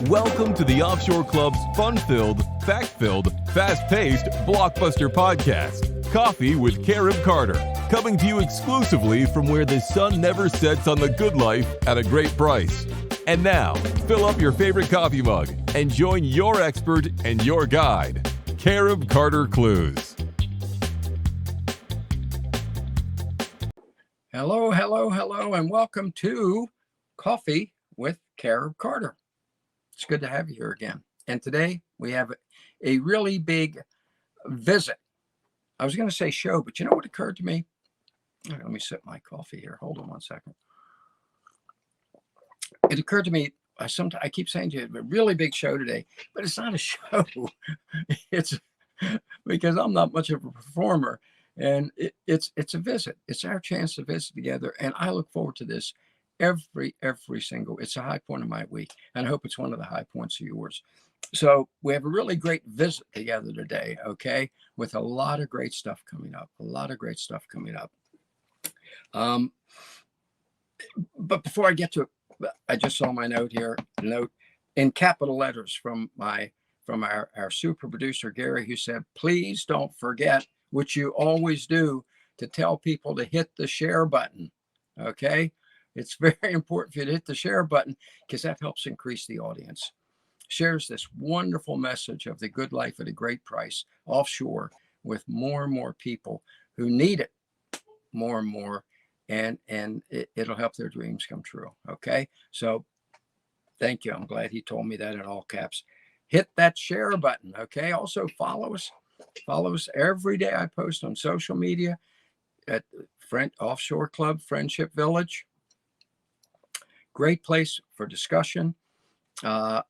Welcome to the Offshore Club's fun-filled, fact-filled, fast-paced, blockbuster podcast, Coffee with Carib Carter, coming to you exclusively from where the sun never sets on the good life at a great price. And now, fill up your favorite coffee mug and join your expert and your guide, Carib Carter Clues. Hello, and welcome to Coffee with Carib Carter. It's good to have you here again. And today we have a really big visit. I was going to say show, but you know what occurred to me? Let me sip my coffee here. Hold on one second. It occurred to me, I keep saying to you, a really big show today, but it's not a show. It's because I'm not much of a performer. And it's a visit. It's our chance to visit together. And I look forward to this every single. It's a high point of my week. And I hope it's one of the high points of yours. So we have a really great visit together today, okay? With a lot of great stuff coming up. But before I get to it, I just saw my note here, note in capital letters from our super producer, Gary, who said, please don't forget, which you always do, to tell people to hit the share button, okay? It's very important for you to hit the share button because that helps increase the audience. Shares this wonderful message of the good life at a great price offshore with more and more people who need it more and more, and it'll help their dreams come true, okay? So thank you. I'm glad he told me that in all caps. Hit that share button, okay? Also follow us. Follow us every day. I post on social media at Offshore Club, Friendship Village. Great place for discussion. A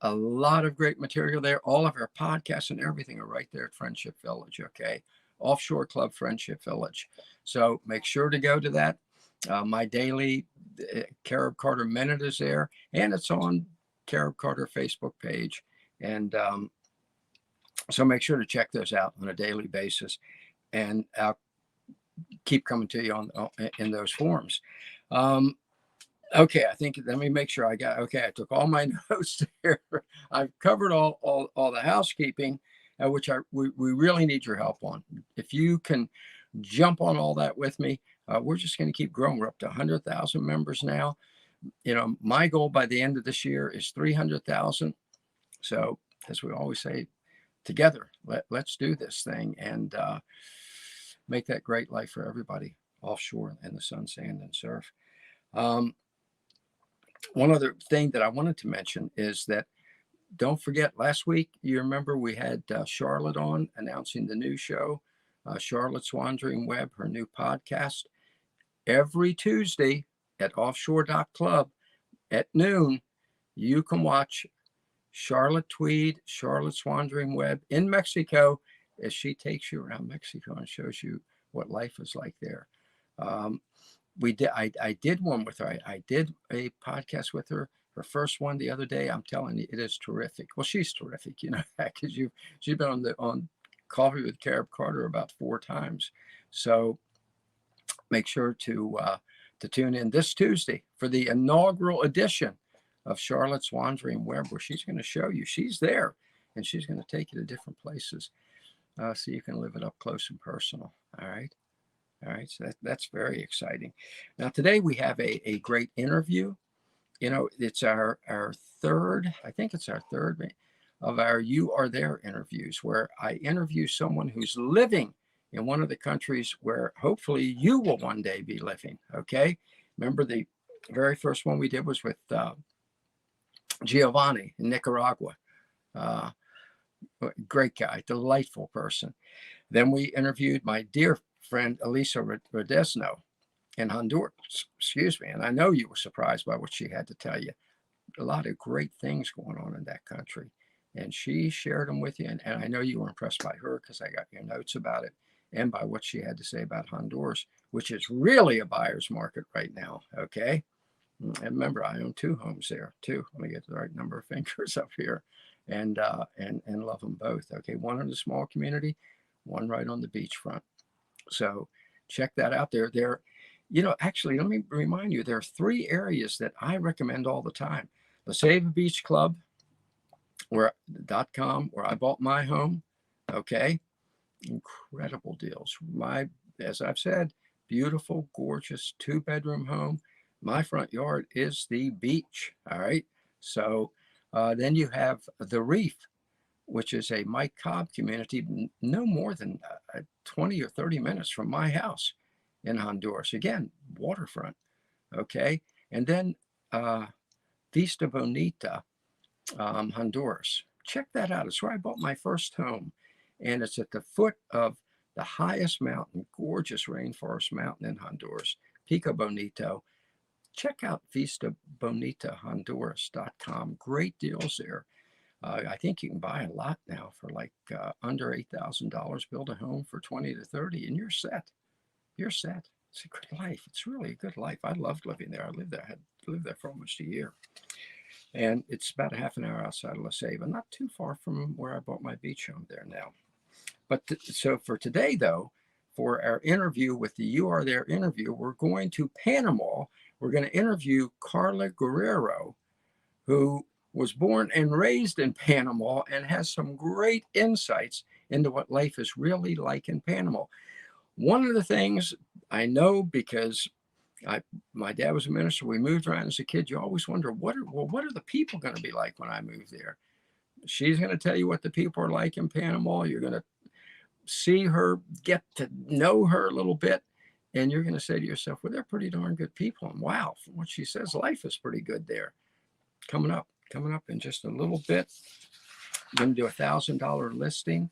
lot of great material there. All of our podcasts and everything are right there at Friendship Village, okay? Offshore Club, Friendship Village. So make sure to go to that. My daily Carib Carter Minute is there, and it's on Carib Carter Facebook page. And so make sure to check those out on a daily basis, and I'll keep coming to you in those forums. Okay, I think, let me make sure I took all my notes there. I've covered all the housekeeping, which we really need your help on. If you can jump on all that with me, we're just going to keep growing. We're up to 100,000 members now. You know, my goal by the end of this year is 300,000. So as we always say, together, let's do this thing and make that great life for everybody offshore in the sun, sand, and surf. One other thing that I wanted to mention is that don't forget, last week, you remember we had Charlotte on announcing the new show, Charlotte's Wandering Web, her new podcast. Every Tuesday at offshore.club at noon, you can watch Charlotte Tweed, Charlotte's Wandering Web in Mexico, as she takes you around Mexico and shows you what life is like there. I did one with her. I did a podcast with her. Her first one the other day. I'm telling you, it is terrific. Well, she's terrific, you know, because she's been on Coffee with Carib Carter about 4 times. So make sure to tune in this Tuesday for the inaugural edition of Charlotte's Wandering Web, where she's going to show you. She's there, and she's going to take you to different places so you can live it up close and personal. All right. So that's very exciting. Now, today we have a great interview. You know, it's our third, I think it's our third of our You Are There interviews, where I interview someone who's living in one of the countries where hopefully you will one day be living, okay? Remember, the very first one we did was with Giovanni in Nicaragua. Great guy, delightful person. Then we interviewed my dear friend Elisa Rodesno in Honduras, and I know you were surprised by what she had to tell you. A lot of great things going on in that country, and she shared them with you, and I know you were impressed by her because I got your notes about it and by what she had to say about Honduras, which is really a buyer's market right now, okay? And remember, I own 2 homes there too. Let me get the right number of fingers up here, and love them both, okay? One in a small community, one right on the beachfront. So check that out there. You know, actually, let me remind you, there are 3 areas that I recommend all the time. La Ceiba Beach Club, .com, where I bought my home. Okay. Incredible deals. As I've said, beautiful, gorgeous 2-bedroom home. My front yard is the beach. All right. So then you have the Reef, which is a Mike Cobb community, no more than 20 or 30 minutes from my house in Honduras. Again, waterfront. Okay. And then Vista Bonita, Honduras. Check that out. It's where I bought my first home. And it's at the foot of the highest mountain, gorgeous rainforest mountain in Honduras, Pico Bonito. Check out vistabonitahonduras.com. Great deals there. I think you can buy a lot now for like under $8,000, build a home for 20 to 30, and you're set. You're set. It's a good life. It's really a good life. I loved living there. I lived there. I had lived there for almost a year. And it's about a half an hour outside of La Ceiba, not too far from where I bought my beach home there now. But so for today, though, for our interview with the You Are There interview, we're going to Panama. We're going to interview Carla Guerrero, who was born and raised in Panama and has some great insights into what life is really like in Panama. One of the things I know, because my dad was a minister, we moved around as a kid, you always wonder, what are the people going to be like when I move there? She's going to tell you what the people are like in Panama. You're going to see her, get to know her a little bit, and you're going to say to yourself, well, they're pretty darn good people. And wow, from what she says, life is pretty good there. Coming up in just a little bit. I'm going to do $1,000 listing.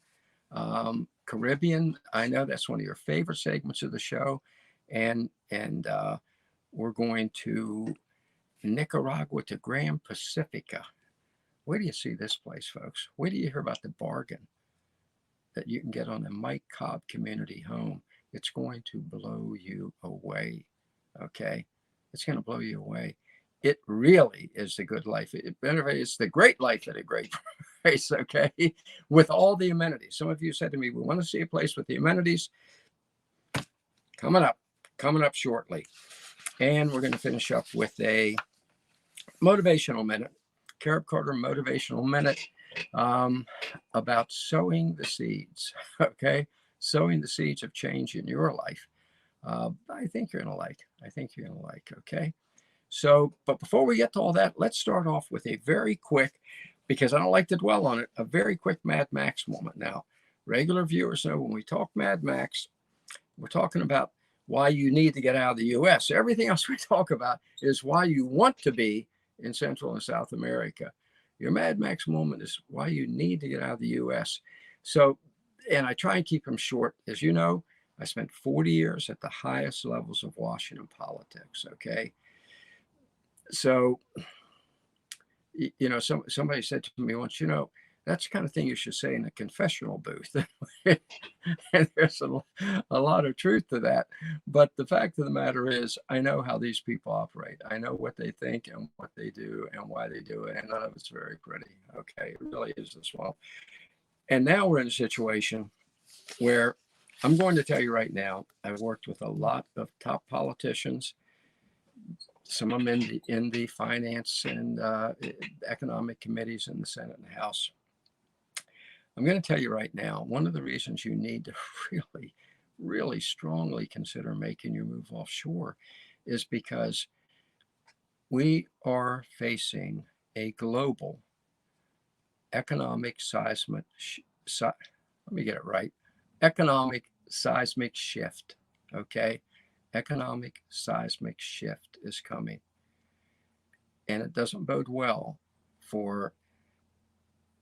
Caribbean, I know that's one of your favorite segments of the show. And we're going to Nicaragua to Gran Pacifica. Where do you see this place, folks? Where do you hear about the bargain that you can get on a Mike Cobb Community home? It's going to blow you away. Okay? It's going to blow you away. It really is the good life. It's the great life at a great price, okay? With all the amenities. Some of you said to me, we want to see a place with the amenities. Coming up shortly. And we're going to finish up with a motivational minute, Carib Carter motivational minute, about sowing the seeds, okay? Sowing the seeds of change in your life. I think you're going to like, okay? So, but before we get to all that, let's start off with a very quick, because I don't like to dwell on it, a very quick Mad Max moment. Now, regular viewers know when we talk Mad Max, we're talking about why you need to get out of the U.S. Everything else we talk about is why you want to be in Central and South America. Your Mad Max moment is why you need to get out of the U.S. So, and I try and keep them short. As you know, I spent 40 years at the highest levels of Washington politics, okay? So, you know, somebody said to me once, you know, that's the kind of thing you should say in a confessional booth. And there's a lot of truth to that. But the fact of the matter is, I know how these people operate. I know what they think and what they do and why they do it. And none of it's very pretty. Okay, it really is this well. And now we're in a situation where I'm going to tell you right now, I've worked with a lot of top politicians. Some of them in the finance and economic committees in the Senate and the House. I'm going to tell you right now, one of the reasons you need to really, really strongly consider making your move offshore is because we are facing a global economic seismic, let me get it right, economic seismic shift, okay? Economic seismic shift is coming. And it doesn't bode well for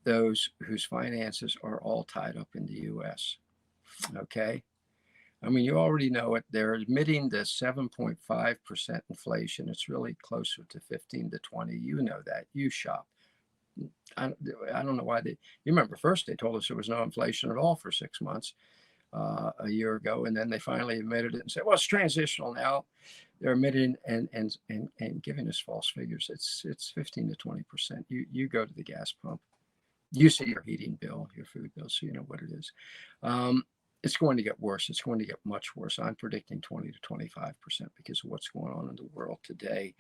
those whose finances are all tied up in the U.S., okay? I mean, you already know it. They're admitting the 7.5% inflation. It's really closer to 15 to 20. You know that. You shop. I don't know why you remember first they told us there was no inflation at all for 6 months a year ago, and then they finally admitted it and said, well, it's transitional now. They're admitting and giving us false figures. It's 15 to 20%. You go to the gas pump, you see your heating bill, your food bill, so you know what it is. It's going to get worse. It's going to get much worse. I'm predicting 20 to 25% because of what's going on in the world today.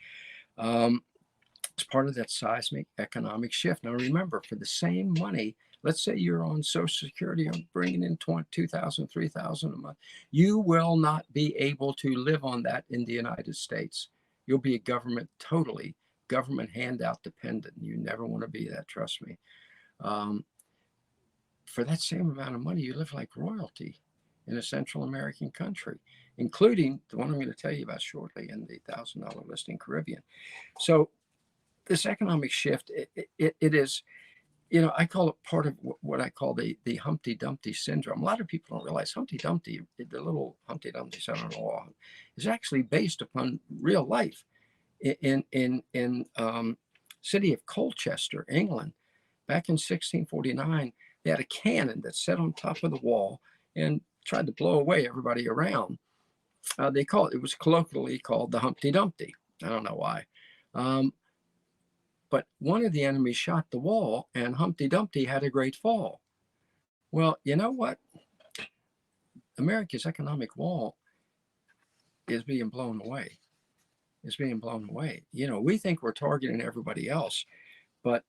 part of that seismic economic shift. Now, remember, for the same money, let's say you're on Social Security and bringing in $2,000, $3,000 a month, you will not be able to live on that in the United States. You'll be totally government handout dependent. You never want to be that, trust me. For that same amount of money, you live like royalty in a Central American country, including the one I'm going to tell you about shortly in the $1,000 listing Caribbean. So this economic shift, it is, I call it part of what I call the Humpty Dumpty syndrome. A lot of people don't realize Humpty Dumpty, the little Humpty Dumpty son-in-law, is actually based upon real life. In city of Colchester, England, back in 1649, they had a cannon that sat on top of the wall and tried to blow away everybody around. It was colloquially called the Humpty Dumpty. I don't know why. But one of the enemies shot the wall, and Humpty Dumpty had a great fall. Well, you know what? America's economic wall is being blown away. It's being blown away. We think we're targeting everybody else, but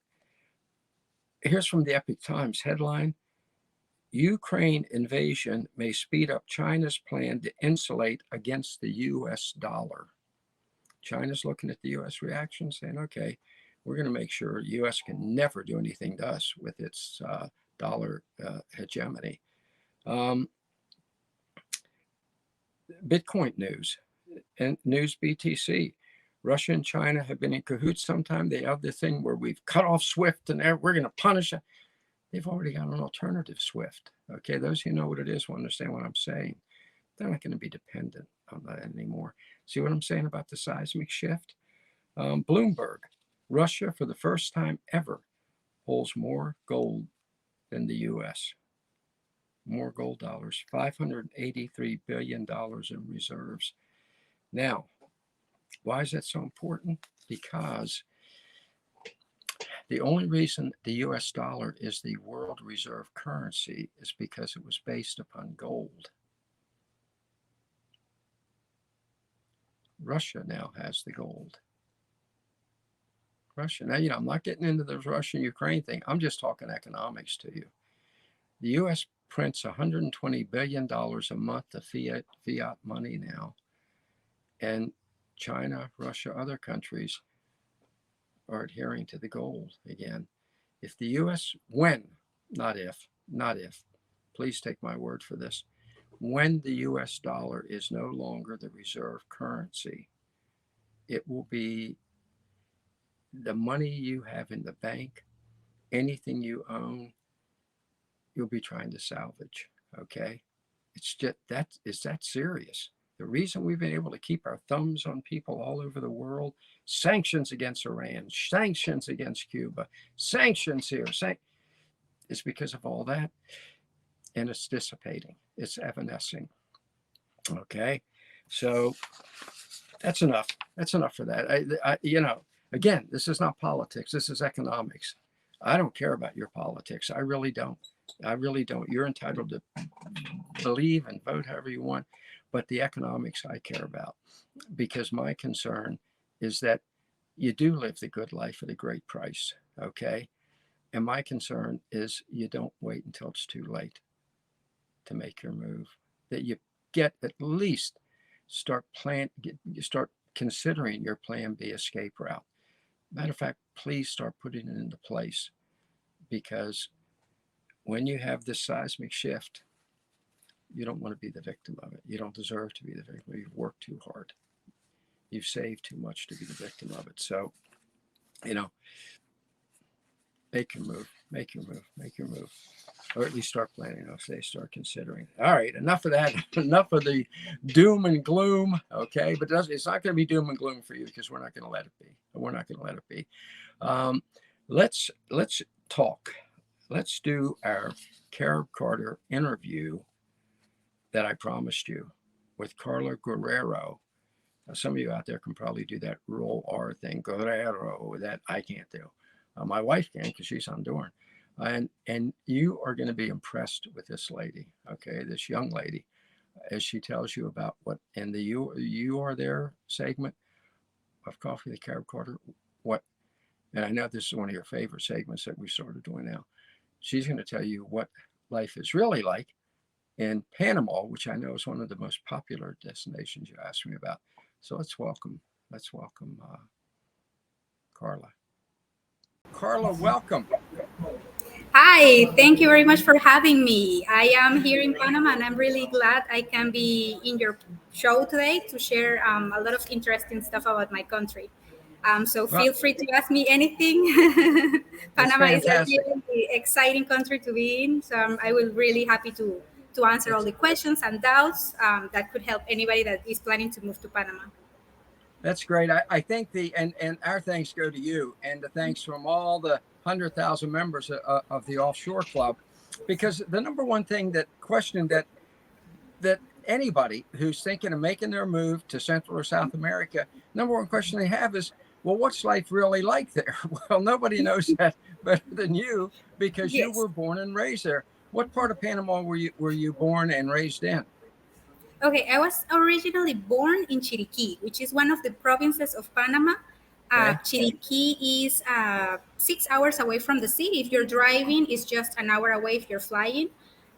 here's from the Epoch Times headline: Ukraine invasion may speed up China's plan to insulate against the U.S. dollar. China's looking at the U.S. reaction, saying, okay, we're going to make sure the U.S. can never do anything to us with its dollar hegemony. Bitcoin news and news BTC. Russia and China have been in cahoots sometime. They have the thing where we've cut off SWIFT and we're going to punish it. They've already got an alternative SWIFT. Okay, those who know what it is will understand what I'm saying. They're not going to be dependent on that anymore. See what I'm saying about the seismic shift? Bloomberg, Russia for the first time ever holds more gold than the U.S. More gold dollars, $583 billion in reserves. Now, why is that so important? Because the only reason the U.S. dollar is the world reserve currency is because it was based upon gold. Russia now has the gold. Russia. Now, I'm not getting into the Russia-Ukraine thing. I'm just talking economics to you. The U.S. prints $120 billion a month of fiat money now. And China, Russia, other countries are adhering to the gold again. If the U.S., not if, please take my word for this, when the U.S. dollar is no longer the reserve currency, it will be the money you have in the bank, anything you own, you'll be trying to salvage, okay? It's just is that serious. The reason we've been able to keep our thumbs on people all over the world, sanctions against Iran, sanctions against Cuba, sanctions here, is because of all that. And it's dissipating. It's evanescing. Okay? So that's enough. That's enough for that. Again, this is not politics. This is economics. I don't care about your politics. I really don't. You're entitled to believe and vote however you want. But the economics I care about, because my concern is that you do live the good life at a great price, okay? And my concern is you don't wait until it's too late to make your move, that you get at least start considering your plan B escape route. Matter of fact, please start putting it into place, because when you have this seismic shift, you don't want to be the victim of it. You don't deserve to be the victim. You've worked too hard. You've saved too much to be the victim of it. So, make your move, or at least start planning. Start considering. All right, enough of that. Enough of the doom and gloom. Okay, but it's not going to be doom and gloom for you, because we're not going to let it be. Let's talk. Let's do our Carib Carter interview that I promised you with Carla Guerrero. Now, some of you out there can probably do that roll R thing, Guerrero, that I can't do. My wife can, because she's Honduran. And you are going to be impressed with this lady, okay, this young lady, as she tells you about what in the You Are There segment of Coffee with Carib Carter, what and I know this is one of your favorite segments that we started doing now. She's going to tell you what life is really like in Panama, which I know is one of the most popular destinations you asked me about. So let's welcome Carla. Carla, welcome. Hi, thank you very much for having me. I am here in Panama and I'm really glad I can be in your show today to share a lot of interesting stuff about my country. So Well, feel free to ask me anything. it's Panama is a fantastic. really exciting country to be in. So I will really happy to answer all It's, the questions and doubts that could help anybody that is planning to move to Panama. that's great. I think and our thanks go to you, and the thanks from all the 100,000 members of the Offshore Club, because the number one thing that anybody who's thinking of making their move to Central or South America, number one question they have is, well, what's life really like there? Well, nobody knows that better than you, because you Yes. were born and raised there. What part of Panama were you born and raised in? Okay, I was originally born in Chiriquí, which is one of the provinces of Panama. Okay. Chiriquí is 6 hours away from the city. If you're driving, it's just an hour away if you're flying.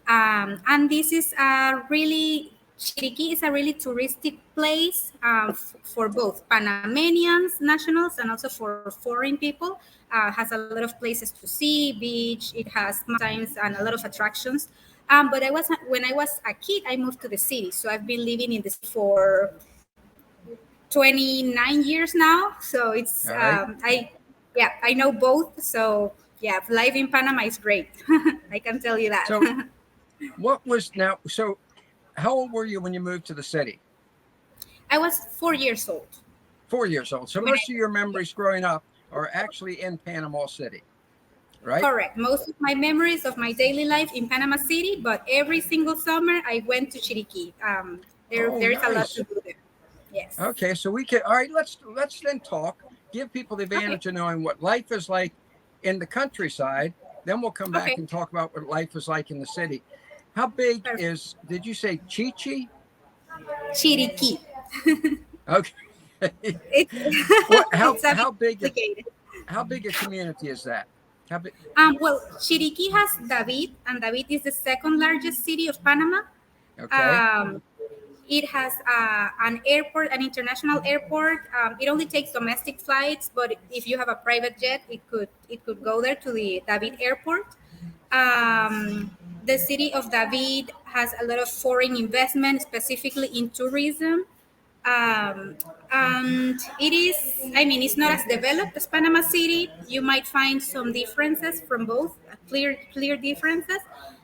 And this is Chiriquí is a really touristic place for both Panamanians, nationals, and also for foreign people. Has a lot of places to see, beach. It has mountains and a lot of attractions. But when I was a kid, I moved to the city. So I've been living in the city for 29 years now. So All right. I know both. So yeah, life in Panama is great. I can tell you that. So so how old were you when you moved to the city? I was 4 years old. 4 years old. So When most of your memories growing up are actually in Panama City, right? Correct. Most of my memories of my daily life in Panama City, but every single summer I went to Chiriquí. There is a lot Nice. to do there. Yes. Okay, so we can. All right, let's then talk. Give people the advantage of knowing what life is like in the countryside. Then we'll come back Okay. and talk about what life is like in the city. How big Perfect. is? Did you say Chichi? Chiriquí. Okay. It's What? it's a bit How big? complicated. How big a community is that? How big? Well, Chiriquí has David, and David is the second largest city of Panama. Okay. Um, it has an airport, an international airport. It only takes domestic flights, but if you have a private jet, it could go there to the David airport. The city of David has a lot of foreign investment, specifically in tourism. Um, and it's not as developed as Panama City. You might find some differences from both, clear differences.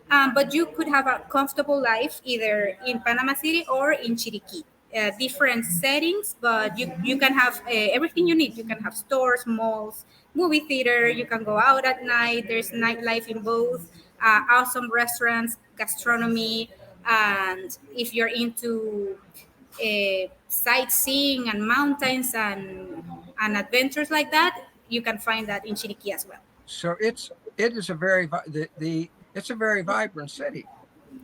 But you could have a comfortable life either in Panama City or in Chiriquí. Different settings, but you can have everything you need. You can have stores, malls, movie theater. You can go out at night. There's nightlife in both. Awesome restaurants, gastronomy, and if you're into sightseeing and mountains and adventures like that, you can find that in Chiriquí as well. So it is a very it's a very vibrant city.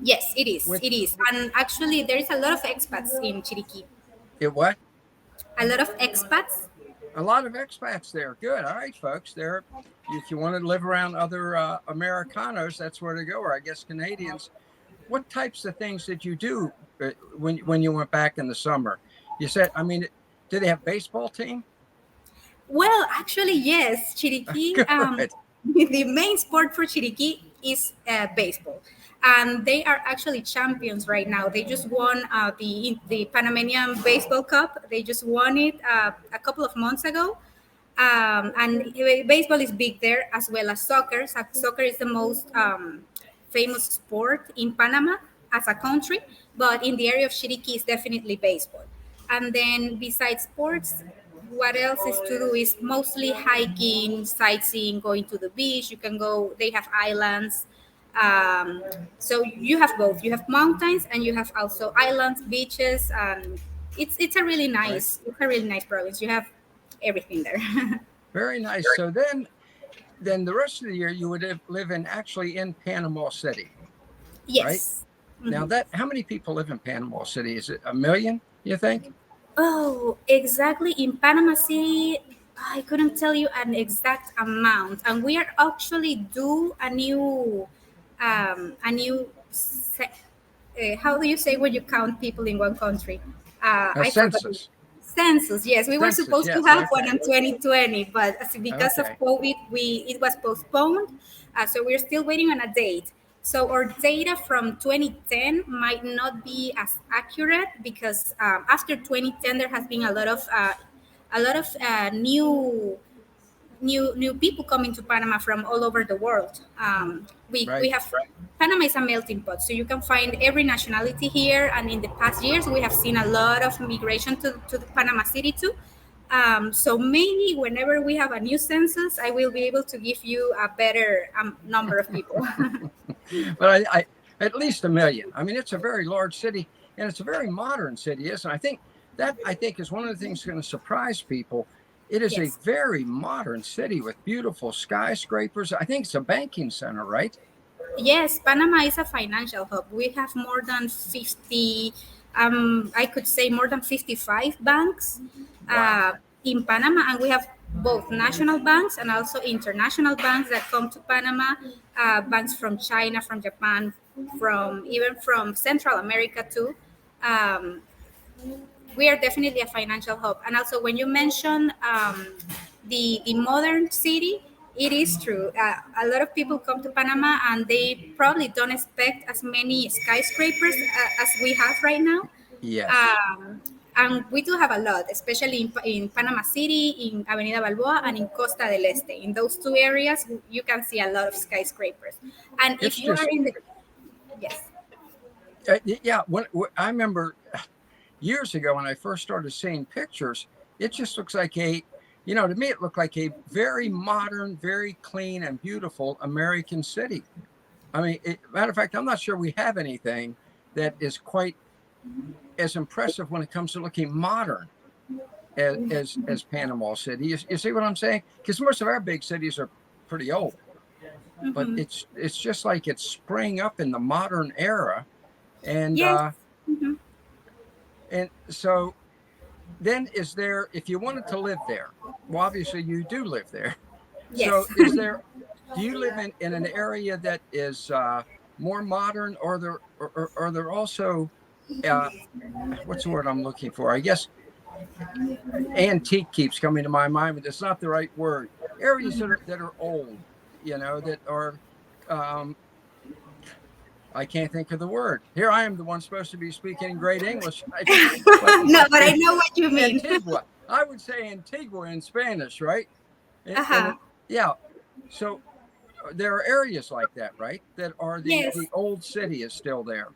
Yes, it is. With It is, and actually, there is a lot of expats in Chiriquí. it what? A lot of expats. A lot of expats there. Good. All right, folks. There, if you want to live around other Americanos, that's where to go. Or I guess Canadians. What types of things did you do when you went back in the summer? You said, I mean, did they have baseball team? Well, actually, yes. Chiriquí. Good. The main sport for Chiriquí is baseball, and they are actually champions right now. They just won the Panamanian Baseball Cup. They just won it a couple of months ago. And baseball is big there as well as soccer. Soccer is the most famous sport in Panama as a country, but in the area of Chiriquí is definitely baseball. And then besides sports, what else is to do is mostly hiking, sightseeing, going to the beach. You can go. They have islands. Um, so you have both. You have mountains and you have also islands, beaches. It's a really Right. nice province. You have everything there. Very nice. So then the rest of the year you would live in actually in Panama City, right? Yes. Now Mhm. that how many people live in Panama City? Is it 1 million? You think? Oh, exactly. In Panama City, I couldn't tell you an exact amount, and we are actually due a new. How do you say when you count people in one country? A I forgot. census. Census. Yes, we were Census, supposed to yes. have one Okay. in 2020, but because of Okay. COVID, it was postponed. So we're still waiting on a date. So our data from 2010 might not be as accurate because after 2010 there has been a lot of new people coming to Panama from all over the world. We Right. have Panama is a melting pot, so you can find every nationality here. And in the past years, we have seen a lot of migration to the Panama City too. So maybe whenever we have a new census, I will be able to give you a better number of people. But I at least a million. I mean, it's a very large city, and it's a very modern city, isn't it? I think is one of the things going to surprise people. It is a Yes. very modern city with beautiful skyscrapers. I think it's a banking center, right? Yes, Panama is a financial hub. We have more than 50, I could say more than 55 banks Wow. in Panama, and we have both national banks and also international banks that come to Panama, banks from China, from Japan, from even from Central America too. Um, we are definitely a financial hub. And also, when you mention the modern city, it is true. A lot of people come to Panama and they probably don't expect as many skyscrapers as we have right now. Yes. Um, and we do have a lot, especially in Panama City, in Avenida Balboa, and in Costa del Este. In those two areas, you can see a lot of skyscrapers. And if It's you are just in the yes, yeah. I remember years ago when I first started seeing pictures, it just looks like to me, it looked like a very modern, very clean, and beautiful American city. I mean, matter of fact, I'm not sure we have anything that is quite as impressive when it comes to looking modern as Panama City. You see what I'm saying? Because most of our big cities are pretty old, but hmm it's just like it's sprang up in the modern era, and yes, uh, hmm and so then is there if you wanted to live there? Well, obviously you do live there. So yes. do you live in an area that is more modern, or are there also uh, what's the word I'm looking for? I guess antique keeps coming to my mind, but it's not the right word. Areas that are old, that are um, I can't think of the word. Here I am, the one supposed to be speaking great English, but No, but I know what you mean. Antigua. I would say Antigua in Spanish, right? And Uh-huh. yeah. So there are areas like that, right? That are the Yes, old city is still there.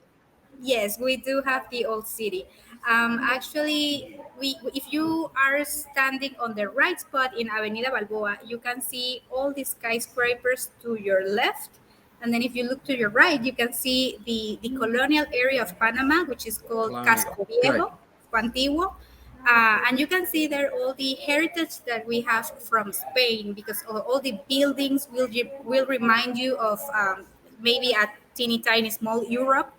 yes, we do have the old city. Actually, if you are standing on the right spot in Avenida Balboa, you can see all the skyscrapers to your left. And then if you look to your right, you can see the colonial area of Panama, which is called Colonial. Casco Good. Viejo, Antiguo. And you can see there all the heritage that we have from Spain, because all the buildings will remind you of maybe a teeny tiny small Europe,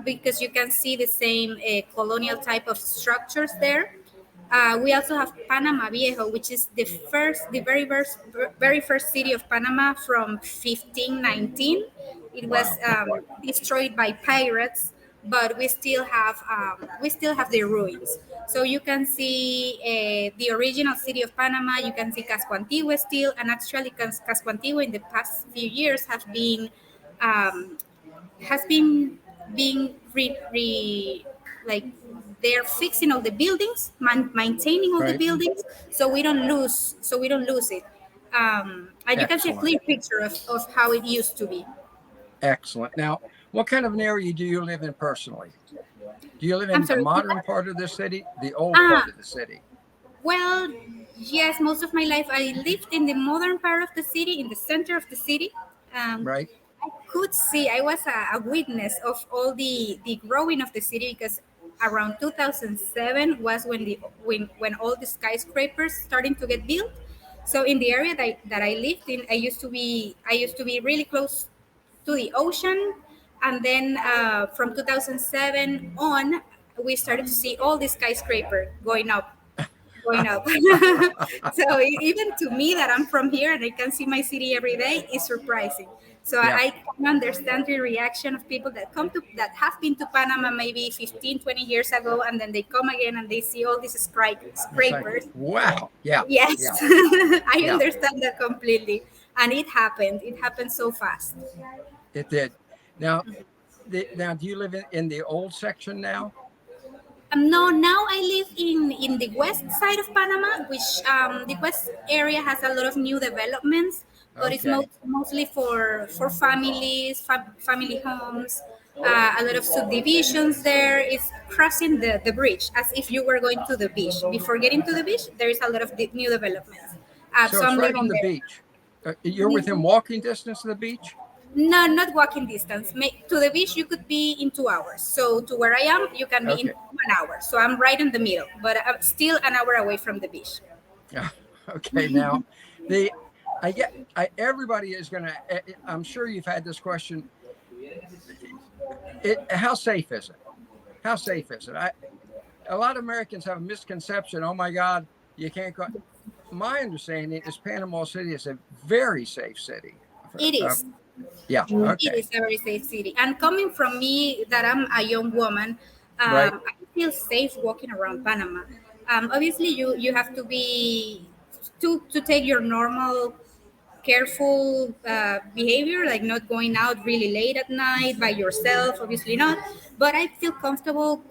because you can see the same colonial type of structures there. We also have Panama Viejo, which is very first city of Panama from 1519. It was Wow. destroyed by pirates, but we still have the ruins. So you can see the original city of Panama. You can see Casco Antiguo still, and actually Casco Antiguo in the past few years um, has been being like they're fixing all the buildings, maintaining all the Right. buildings, so we don't lose it. And you can see a Excellent. clear picture of how it used to be. Excellent. Now, what kind of an area do you live in personally? Do you live I'm in the sorry. modern part of the city, the old Ah, part of the city? well, yes, most of my life I lived in the modern part of the city, in the center of the city. Um, Right. I could see, I was a witness of all the growing of the city, because around 2007 was when all the skyscrapers starting to get built. So in the area that I lived in, I used to be really close to the ocean, and then from 2007 on, we started to see all the skyscraper going up. going up. So even to me that I'm from here and I can see my city every day is surprising. So Yeah. I can understand the reaction of people that that have been to Panama maybe 15, 20 years ago, and then they come again and they see all these scrapers. Wow. Yeah. Yes, Yeah. I Yeah. understand that completely. And it happened. It happened so fast. It did. Now, now, do you live in the old section now? No, now I live in the west side of Panama, which the west area has a lot of new developments, but it's Okay. mostly for families, family homes. A lot of subdivisions there. It's crossing the bridge as if you were going to the beach. Before getting to the beach, there is a lot of new developments. So So it's I'm right on living the there. beach. You're within walking distance of the beach? No, not walking distance. To the beach, you could be in 2 hours. So to where I am, you can be in Okay. 1 hour. So I'm right in the middle, but I'm still an hour away from the beach. Yeah. Okay. Now, everybody is going to, I'm sure you've had this question. How safe is it? How safe is it? A lot of Americans have a misconception. Oh my God, you can't go. My understanding is Panama City is a very safe city. It is. Yeah. It Okay. is a very safe city. And coming from me, that I'm a young woman, Right. I feel safe walking around Panama. Obviously, you have to be to take your normal careful behavior, like not going out really late at night by yourself, obviously not. But I feel comfortable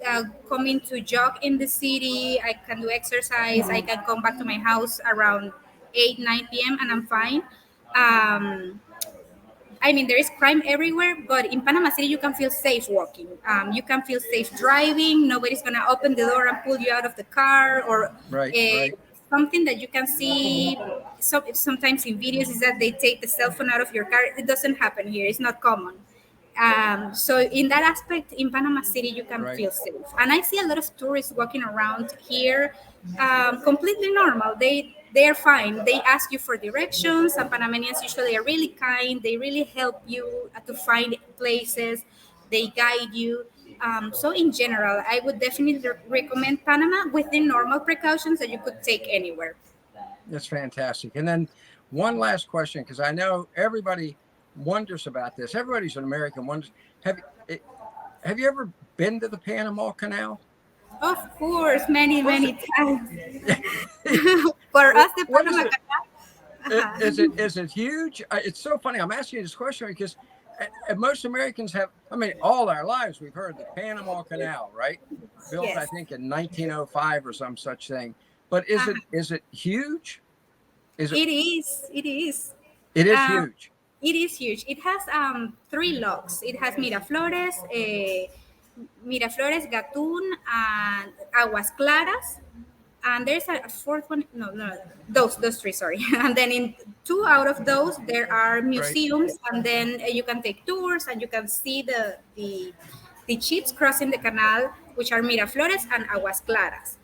coming to jog in the city. I can do exercise. I can come back to my house around 8, 9 p.m. and I'm fine. Um, I mean, there is crime everywhere, but in Panama City, you can feel safe walking. You can feel safe driving. Nobody's going to open the door and pull you out of the car. Or Right. Right. something that you can see sometimes in videos is that they take the cell phone out of your car. It doesn't happen here. It's not common. So in that aspect, in Panama City, you can Right. feel safe. And I see a lot of tourists walking around here, completely normal. They are fine. They ask you for directions, and Panamanians usually are really kind. They really help you to find places. They guide you. So in general, I would definitely recommend Panama within normal precautions that you could take anywhere. That's fantastic. And then one last question, because I know everybody wonders about this. Everybody's an American wonders. Have you ever been to the Panama Canal? Of course, many, What's many times. For us, the What is Panama it? Canal. Is it huge? It's so funny. I'm asking you this question because most Americans have. I mean, all our lives we've heard the Panama Canal, right? Built, Yes. I think, in 1905 or some such thing. But is it huge? Is it? It is. It is. It is Um, huge. it is huge. It has 3 locks. It has Miraflores, Gatun, and Aguas Claras. And there's a fourth one. No, those three. Sorry. And then in 2 out of those, there are museums, and then you can take tours, and you can see the ships crossing the canal, which are Miraflores and Aguas Claras.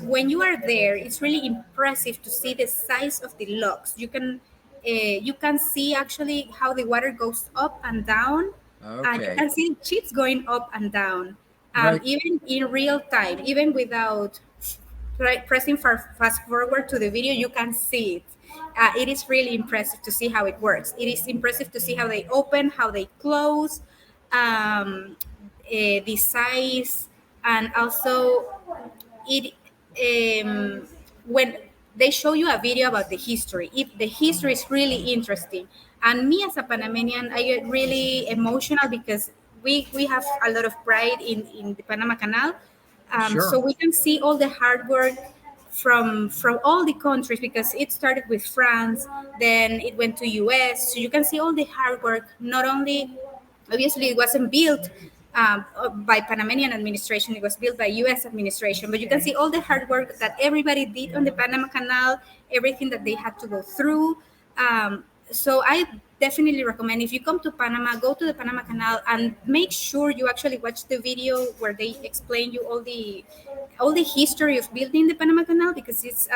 When you are there, it's really impressive to see the size of the locks. You can see actually how the water goes up and down, and you Okay. can see ships going up and down, Right. even in real time, even without pressing fast forward to the video. You can see it. It is really impressive to see how it works. It is impressive to see how they open, how they close, the size, and also it when they show you a video about the history. If the history is really interesting, and me as a Panamanian, I get really emotional because we have a lot of pride in the Panama Canal. Sure. So we can see all the hard work from all the countries, because it started with France, then it went to US. So you can see all the hard work. Not only, obviously, it wasn't built by Panamanian administration; it was built by US administration. But you can see all the hard work that everybody did on the Panama Canal, everything that they had to go through. So I definitely recommend, if you come to Panama, go to the Panama Canal and make sure you actually watch the video where they explain you all the history of building the Panama Canal, because it's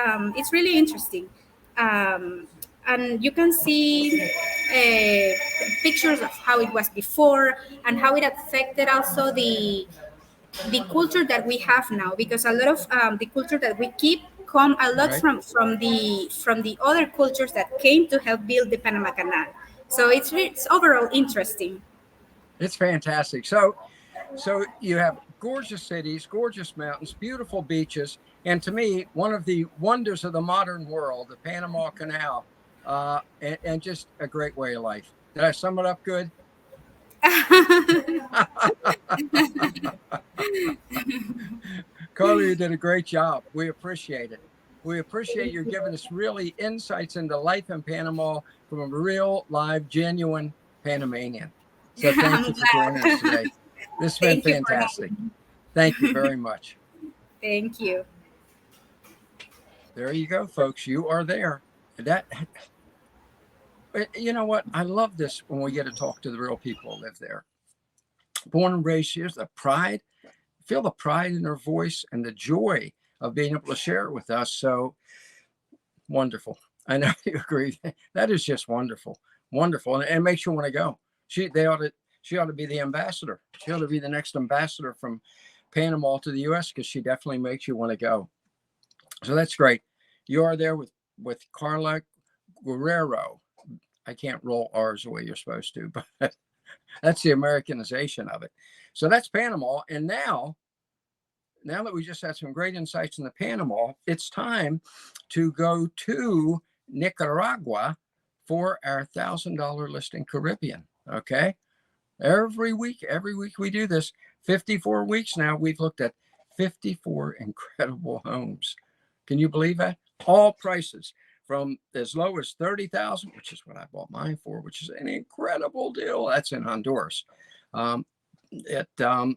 really interesting. And you can see pictures of how it was before and how it affected also the the culture that we have now, because a lot of the culture that we keep come a lot Right. from the other cultures that came to help build the Panama Canal. So it's overall interesting. It's fantastic. So you have gorgeous cities, gorgeous mountains, beautiful beaches, and to me, one of the wonders of the modern world, the Panama Canal, and just a great way of life. Did I sum it up good? Carly, you did a great job. We appreciate it. We appreciate you giving us really insights into life in Panama from a real, live, genuine Panamanian. So thank you for joining us today. This has been Thank you for fantastic. having me. Thank you very much. Thank you. There you go, folks. You are there. That, you know what? I love this when we get to talk to the real people who live there. Born and raised here, the pride, feel the pride in their voice and the joy of being able to share it with us. So wonderful. I know you agree. That is just wonderful. Wonderful. And it makes you want to go. She ought to be the ambassador. She ought to be the next ambassador from Panama to the US, because she definitely makes you want to go. So that's great. You are there with Carla Guerrero. I can't roll R's the way you're supposed to, but that's the Americanization of it. So that's Panama. And now that we just had some great insights into Panama, it's time to go to Nicaragua for our $1,000 listing Caribbean. Okay. Every week we do this. 54 weeks now, we've looked at 54 incredible homes. Can you believe that? All prices from as low as $30,000, which is what I bought mine for, which is an incredible deal. That's in Honduras. At La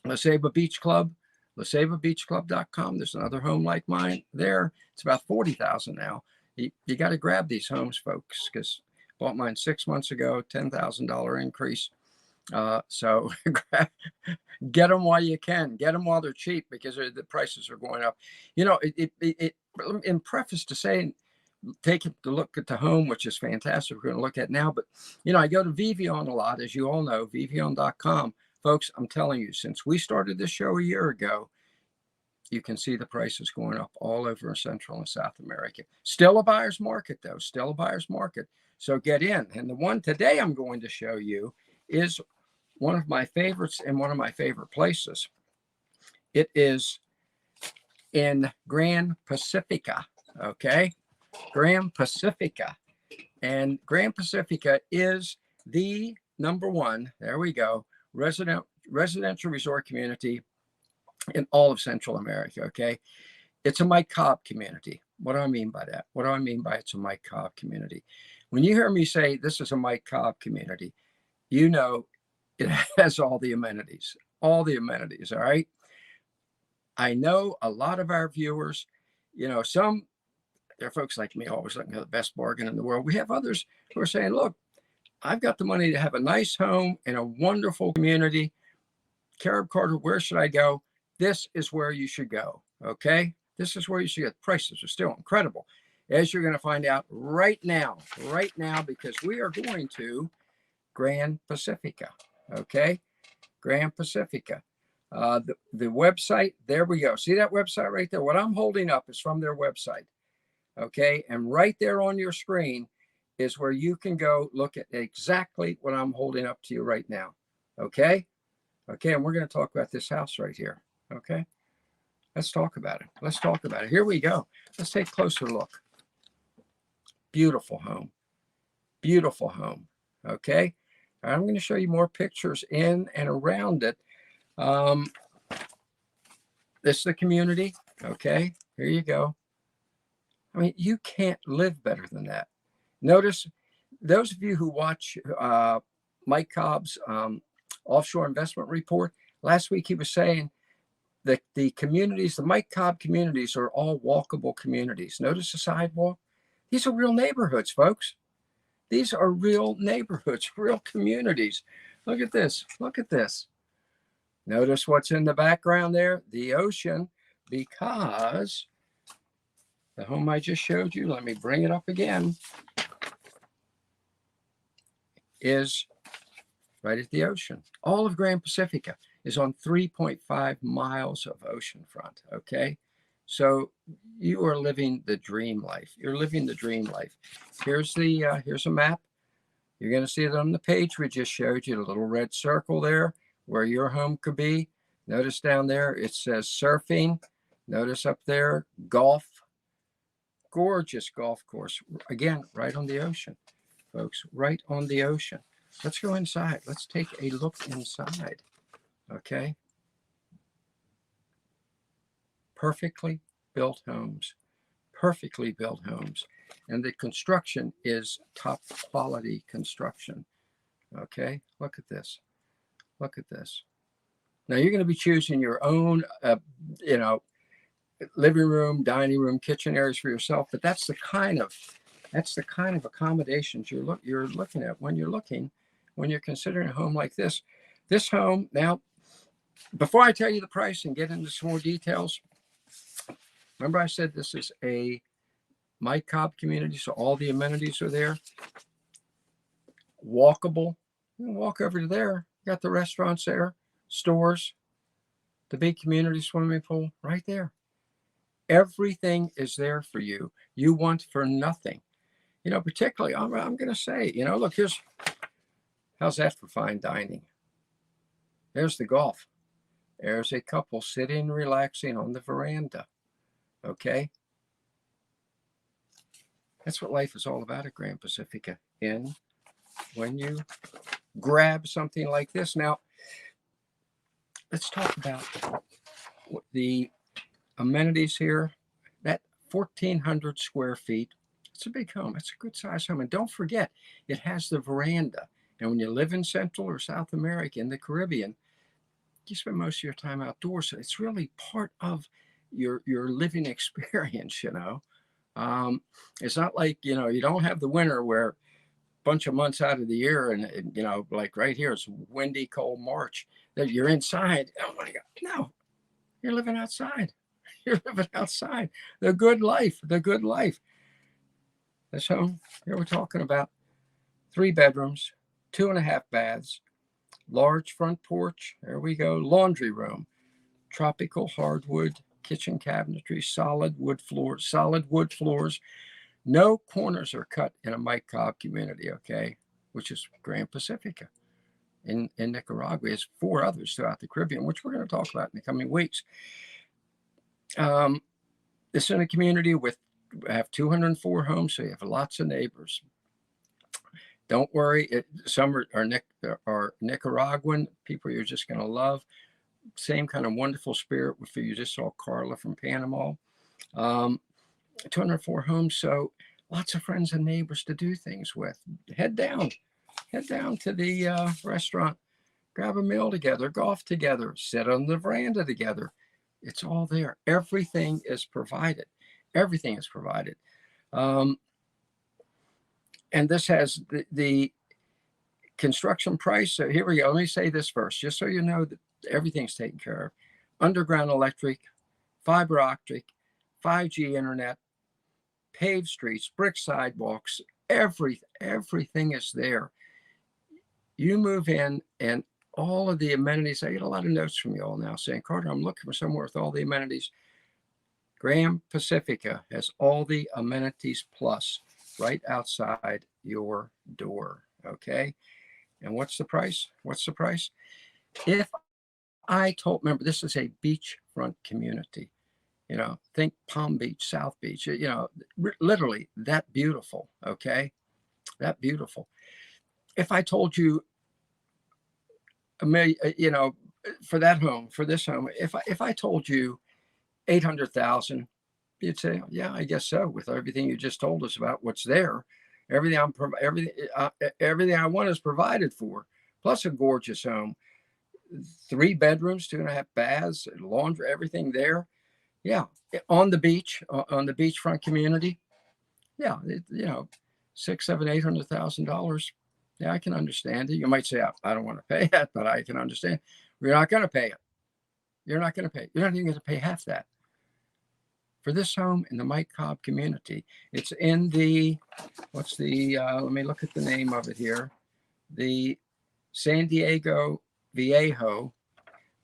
Ceiba Beach Club, LaCeibaBeachClub.com. There's another home like mine there. It's about $40,000 now. You got to grab these homes, folks, because bought mine 6 months ago, $10,000 increase. So get them while you can. Get them while they're cheap, because the prices are going up. You know, in preface to saying, take a look at the home, which is fantastic. We're going to look at now. But, you know, I go to Vivian a lot, as you all know, Vivian.com. Folks, I'm telling you, since we started this show a year ago, you can see the prices going up all over Central and South America. Still a buyer's market, though. Still a buyer's market. So get in. And the one today I'm going to show you is one of my favorites and one of my favorite places. It is in Gran Pacifica. Okay. Gran Pacifica. And Gran Pacifica is the #1, there we go, residential resort community in all of Central America. Okay. It's a Mike Cobb community. What do I mean by that? What do I mean by it's a Mike Cobb community? When you hear me say this is a Mike Cobb community, you know it has all the amenities. All right. I know a lot of our viewers, you know, there are folks like me always looking for the best bargain in the world. We have others who are saying, look, I've got the money to have a nice home in a wonderful community. Carib Carter, where should I go? This is where you should go. Okay. This is where you should go. Prices are still incredible, as you're going to find out right now, because we are going to Gran Pacifica. Okay. Gran Pacifica. The website, there we go. See that website right there? What I'm holding up is from their website. Okay. And right there on your screen is where you can go look at exactly what I'm holding up to you right now. Okay. Okay. And we're going to talk about this house right here. Okay. Let's talk about it. Here we go. Let's take a closer look. Beautiful home. Okay. I'm going to show you more pictures in and around it. This is the community. Okay. Here you go. I mean, you can't live better than that. Notice, those of you who watch Mike Cobb's offshore investment report, last week he was saying that the communities, the Mike Cobb communities, are all walkable communities. Notice the sidewalk. These are real neighborhoods, folks. These are real neighborhoods, real communities. Look at this. Notice what's in the background there, the ocean, because the home I just showed you, let me bring it up again, is right at the ocean. All of Gran Pacifica is on 3.5 miles of oceanfront. Okay. So you are living the dream life. You're living the dream life. Here's a map. You're going to see it on the page we just showed you, the little red circle there where your home could be. Notice down there, it says surfing. Notice up there, golf. Gorgeous golf course. Again, right on the ocean, folks, right on the ocean. Let's go inside. Let's take a look inside. Okay. Perfectly built homes. Perfectly built homes. And the construction is top quality construction. Okay. Look at this. Look at this. Now you're going to be choosing your own, living room, dining room, kitchen areas for yourself. But that's the kind of accommodations you're looking at when you're considering a home like this. This home, now, before I tell you the price and get into some more details, remember I said this is a Mike Cobb community, so all the amenities are there. Walkable. You can walk over to there. You got the restaurants there, stores, the big community swimming pool right there. Everything is there for you. You want for nothing. Particularly, I'm going to say, look, how's that for fine dining? There's the golf. There's a couple sitting, relaxing on the veranda. Okay. That's what life is all about at Gran Pacifica. When you grab something like this. Now, let's talk about the amenities here. That 1,400 square feet. It's a big home. It's a good size home. And don't forget, it has the veranda. And when you live in Central or South America, in the Caribbean, you spend most of your time outdoors. So it's really part of your living experience, It's not like, you don't have the winter where a bunch of months out of the year and like right here, it's windy, cold March, that you're inside. Oh my God. No, you're living outside. You're living outside. The good life. This home, here we're talking about 3 bedrooms, 2.5 baths, large front porch. There we go. Laundry room, tropical hardwood kitchen cabinetry, solid wood floors. No corners are cut in a Mike Cobb community, okay, which is Gran Pacifica in Nicaragua. There's 4 others throughout the Caribbean, which we're going to talk about in the coming weeks. It's in a community I have 204 homes, so you have lots of neighbors. Don't worry, some are Nicaraguan people you're just going to love. Same kind of wonderful spirit with you just saw Carla from Panama. 204 homes, so lots of friends and neighbors to do things with. Head down to the restaurant, grab a meal together, golf together, sit on the veranda together. It's all there. Everything is provided. And this has the construction price. So here we go. Let me say this first, just so you know that everything's taken care of. Underground electric, fiber optic, 5G internet, paved streets, brick sidewalks, everything is there. You move in and all of the amenities. I get a lot of notes from you all now saying, Carter, I'm looking for somewhere with all the amenities. Gran Pacifica has all the amenities plus right outside your door. Okay. And what's the price? If I told, remember, this is a beachfront community, think Palm Beach, South Beach, literally that beautiful. Okay. That beautiful. If I told you for that home, for this home, if I told you 800,000, you'd say, yeah, I guess so. With everything you just told us about what's there, everything I want is provided for, plus a gorgeous home, 3 bedrooms, 2.5 baths, laundry, everything there. Yeah, on the beach, on the beachfront community. Yeah, $600,000, $700,000, $800,000. Yeah, I can understand it. You might say, I don't want to pay it, but I can understand. You're not going to pay it. You're not going to pay. You're not even going to pay half that. For this home in the Mike Cobb community, it's in the, let me look at the name of it here. The San Diego Viejo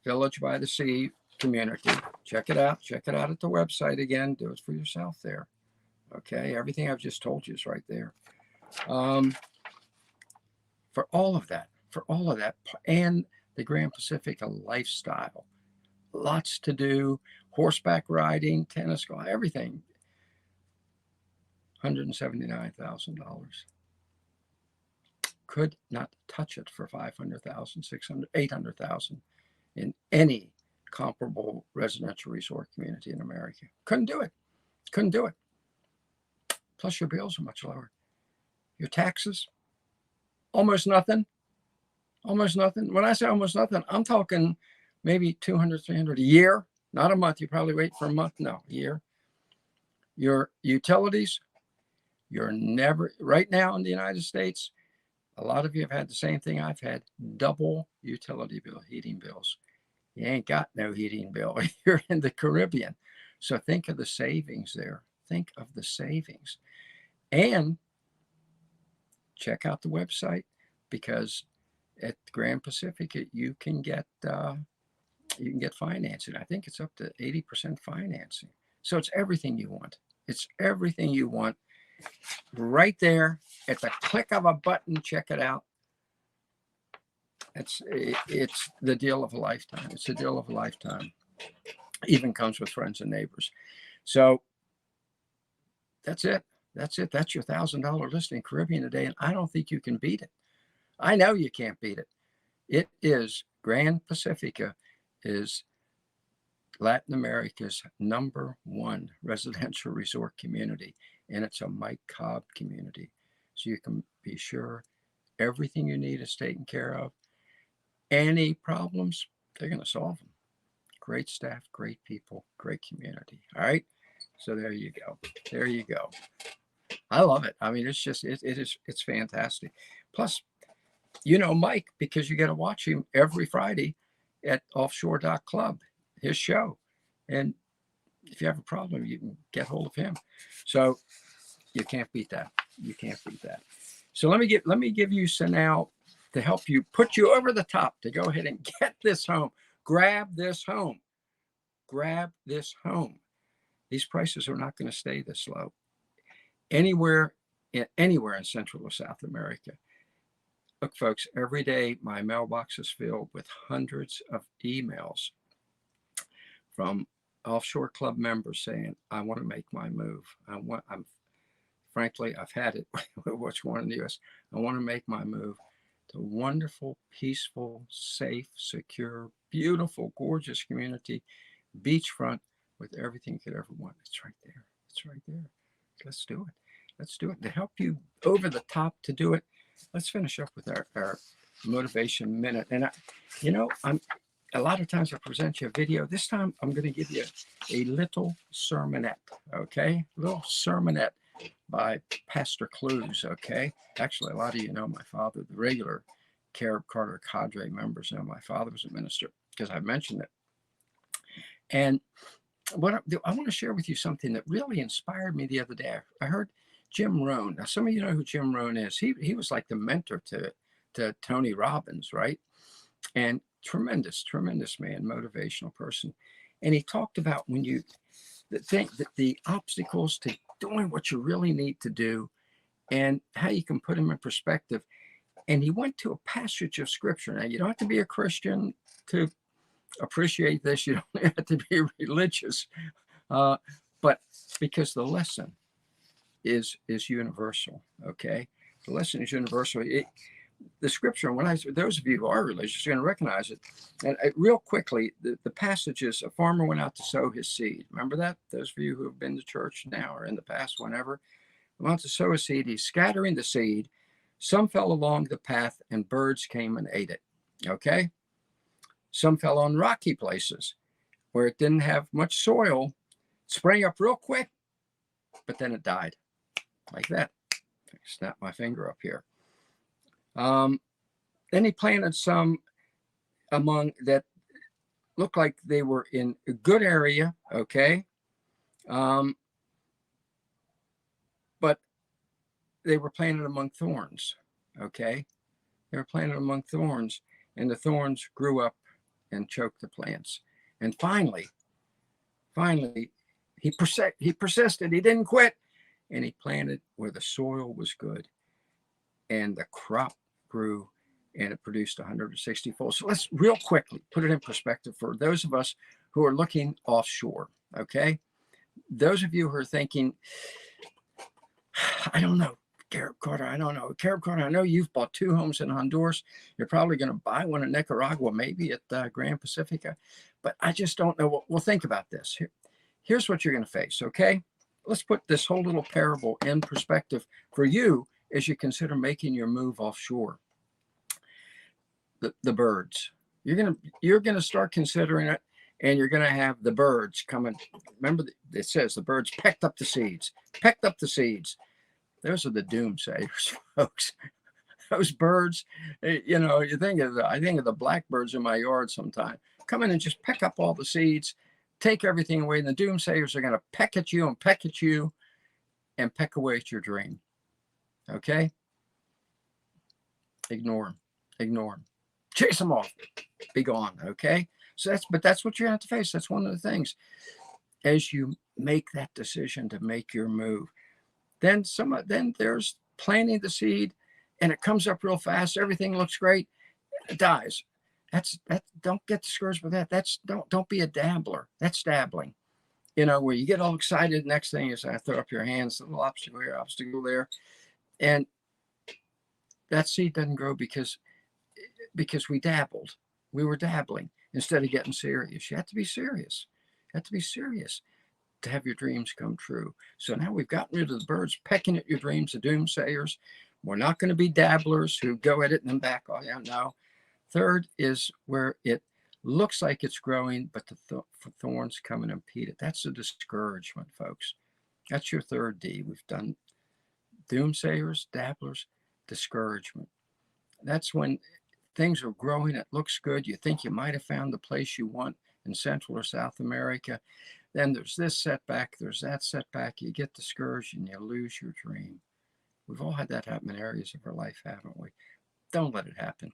Village by the Sea community. Check it out. Check it out at the website again. Do it for yourself there. Okay. Everything I've just told you is right there. For all of that, and the Gran Pacifica lifestyle, lots to do, horseback riding, tennis, golf, everything. $179,000. Could not touch it for 500,000, 600, 800,000 in any comparable residential resort community in America. Couldn't do it. Couldn't do it. Plus your bills are much lower. Your taxes, almost nothing. Almost nothing. When I say almost nothing, I'm talking maybe 200, 300 a year, not a month. You probably wait for a month. No, a year. Your utilities, you're never, right now in the United States, a lot of you have had the same thing I've had, double utility bill, heating bills. You ain't got no heating bill. You're in the Caribbean. So think of the savings there. Think of the savings. And check out the website, because at Gran Pacifica, you can get financing. I think it's up to 80% financing. So it's everything you want. It's everything you want right there at the click of a button. Check it out. It's the deal of a lifetime. It's a deal of a lifetime. Even comes with friends and neighbors. So that's it. That's it. That's your $1,000 listing, Caribbean today. And I don't think you can beat it. I know you can't beat it. It is, Gran Pacifica is Latin America's #1 residential resort community. And it's a Mike Cobb community. So you can be sure everything you need is taken care of. Any problems, they're going to solve them. Great staff, great people, great community. All right. So there you go. There you go. I love it. I mean, it's just, it's fantastic. Plus, you know Mike, because you get to watch him every Friday at Offshore Club, his show. And if you have a problem, you can get hold of him. So you can't beat that. You can't beat that. So let me give you some now to help you, put you over the top to go ahead and get this home. Grab this home. Grab this home. These prices are not going to stay this low. Anywhere in Central or South America. Look, folks, every day my mailbox is filled with hundreds of emails from Offshore Club members saying, I want to make my move. Frankly, I've had it with what's one in the U.S. I want to make my move to wonderful, peaceful, safe, secure, beautiful, gorgeous community, beachfront with everything you could ever want. It's right there. It's right there. Let's do it. Let's do it. To help you over the top to do it, let's finish up with our motivation minute. And I'm a lot of times I present you a video. This time I'm going to give you a little sermonette, okay? A little sermonette by Pastor Clues, okay? Actually, a lot of you know my father, the regular Carib Carter cadre members know my father was a minister because I mentioned it. And what I want to share with you something that really inspired me the other day. I heard Jim Rohn. Now, some of you know who Jim Rohn is. He was like the mentor to Tony Robbins, right? And tremendous man, motivational person. And he talked about when you think that the obstacles to doing what you really need to do and how you can put them in perspective. And he went to a passage of scripture. Now, you don't have to be a Christian to appreciate this. You don't have to be religious, but because the lesson is universal. Okay, the lesson is universal. The scripture, those of you who are religious, you're going to recognize it. And real quickly, the passage is: a farmer went out to sow his seed. Remember that? Those of you who have been to church now or in the past, whenever, went out to sow his seed. He's scattering the seed. Some fell along the path, and birds came and ate it. Okay. Some fell on rocky places where it didn't have much soil. It sprang up real quick, but then it died like that. Snap my finger up here. Then he planted some among that looked like they were in a good area, okay? But they were planted among thorns, okay? They were planted among thorns, and the thorns grew up and choke the plants. And finally, he persisted. He didn't quit, and he planted where the soil was good, and the crop grew, and it produced 160 fold. So let's real quickly put it in perspective for those of us who are looking offshore. Okay, those of you who are thinking, I don't know, Carib Carter, I don't know. Carib Carter, I know you've bought 2 homes in Honduras. You're probably going to buy one in Nicaragua, maybe at Gran Pacifica. But I just don't know. Well, think about this. Here's what you're going to face, okay? Let's put this whole little parable in perspective for you as you consider making your move offshore. The birds. You're gonna start considering it, and you're going to have the birds coming. Remember, it says the birds pecked up the seeds. Pecked up the seeds. Those are the doomsayers, folks. Those birds, you know, I think of the blackbirds in my yard sometime. Come in and just peck up all the seeds, take everything away. And the doomsayers are going to peck at you and peck at you and peck away at your dream. Okay? Ignore them. Ignore them. Chase them off. Be gone. Okay? So that's what you're going to have to face. That's one of the things. As you make that decision to make your move, then there's planting the seed, and it comes up real fast. Everything looks great. It dies. Don't get discouraged with that. Don't be a dabbler. That's dabbling. You know, where you get all excited. Next thing is I throw up your hands, a little obstacle here, obstacle there, and that seed doesn't grow because we dabbled. We were dabbling instead of getting serious. You have to be serious. You have to be serious to have your dreams come true. So now we've gotten rid of the birds pecking at your dreams, the doomsayers. We're not going to be dabblers who go at it and then back off. Yeah, no. Third is where it looks like it's growing, but the thorns come and impede it. That's a discouragement, folks. That's your third D. We've done doomsayers, dabblers, discouragement. That's when things are growing. It looks good. You think you might have found the place you want in Central or South America. Then there's this setback, there's that setback. You get discouraged and you lose your dream. We've all had that happen in areas of our life, haven't we? Don't let it happen.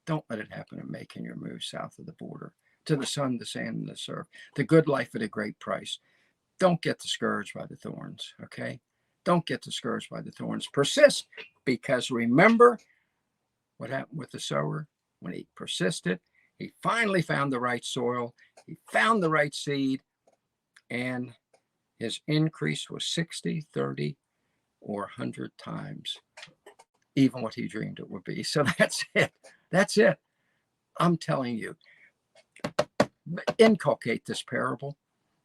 Don't let it happen in making your move south of the border to the sun, the sand, and the surf. The good life at a great price. Don't get discouraged by the thorns, okay? Don't get discouraged by the thorns. Persist, because remember what happened with the sower? When he persisted, he finally found the right soil. He found the right seed, and his increase was 60, 30, or 100 times even what he dreamed it would be. So that's it. That's it. I'm telling you, inculcate this parable,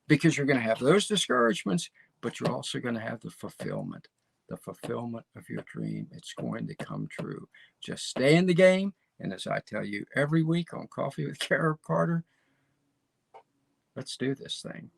because you're going to have those discouragements, but you're also going to have the fulfillment of your dream. It's going to come true. Just stay in the game. And as I tell you every week on Coffee with Carib Carter, let's do this thing.